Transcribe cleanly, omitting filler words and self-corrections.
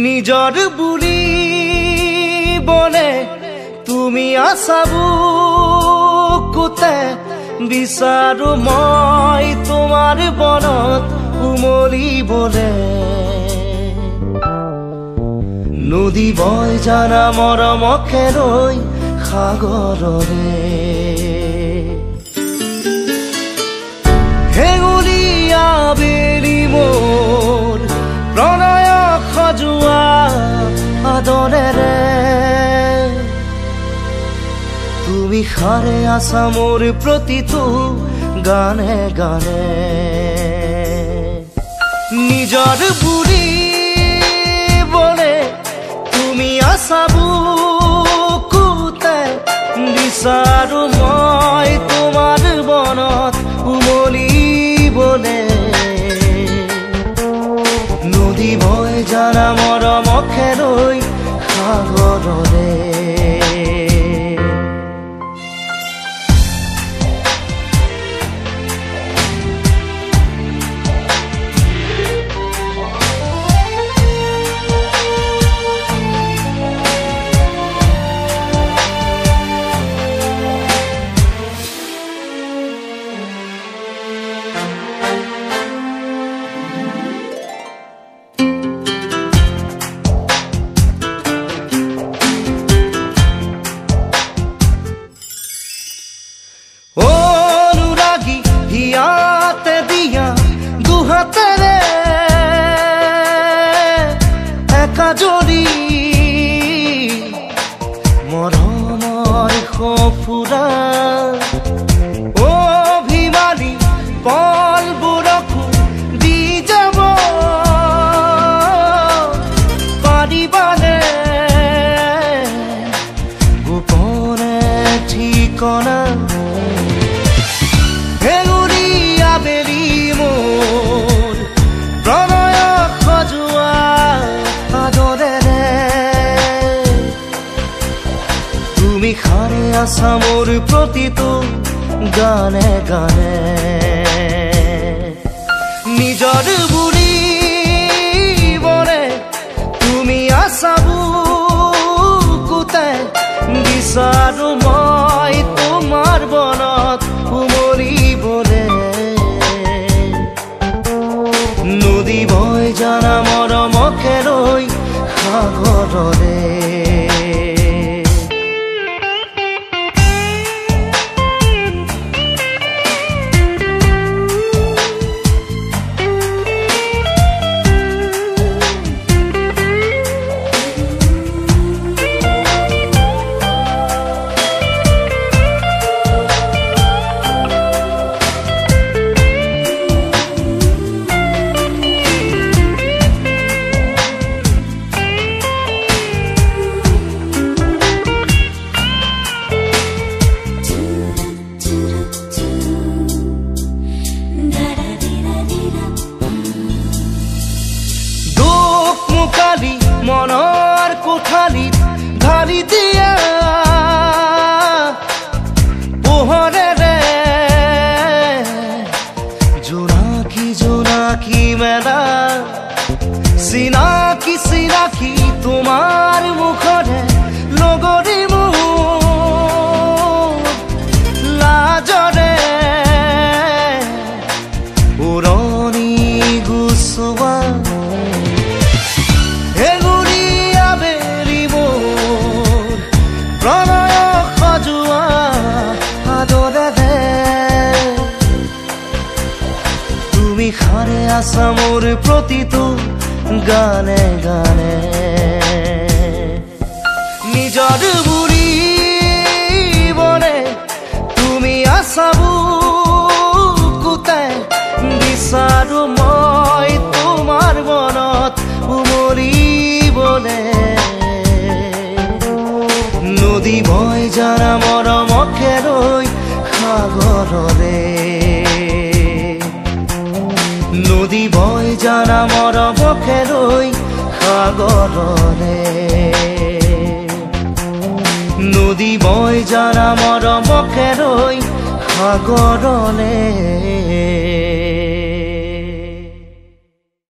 নিজৰ বুলি বনে তুমি আছা বুকুতে বিচাৰো মই তোমাৰ বনত উমলিবলে নদী বয় জানা মৰমকে লৈ সাগৰৰে হেঙুলীয়া বেলি মোৰ প্ৰণয় সজোৱা আদৰেৰে তুমি সাৰে আছা মোৰ প্ৰতিটো গানে গানে নিজৰ বুলি বনে তুমি আছা বুকুতে বিচাৰো মই তোমাৰ বনত উমলিবলে নদী বয় জানা মৰমকে লৈ সাগৰৰে দুহাতেৰে একাজৰি মৰমৰ সফুৰা অভিমানী পলবোৰকো দি যাব পাৰিবানে গোপনে ঠিকনা তুমি সাৰে আছা মোৰ প্ৰতিটো গানে গানে নিজৰ বুলি বনে তুমি আছা বুকুতে বিচাৰো মই তোমাৰ বনত উমলিবলে নদী বয় জানা মৰমকে লৈ সাগৰৰে মনৰ কোঠালিত ঢালি দিয়া পোহৰেৰে জোনাকী জোনাকী মেলা চিনাকি চিনাকি তোমাৰ মুখৰে লগৰী মোৰ লাজৰে উৰণি গুচোৱা তুমি সাৰে আছা মোৰ প্ৰতিটো গানে গানে নিজৰ বুলি বনে তুমি আছা বুকুতে বিচাৰো মই তোমাৰ বনত উমলিবলে নদী বয় জানা মৰমকে লৈ সাগৰৰে নদী বয় জানা মৰমকে লৈ সাগৰৰে নদী বয় জানা মৰমকে লৈ সাগৰলে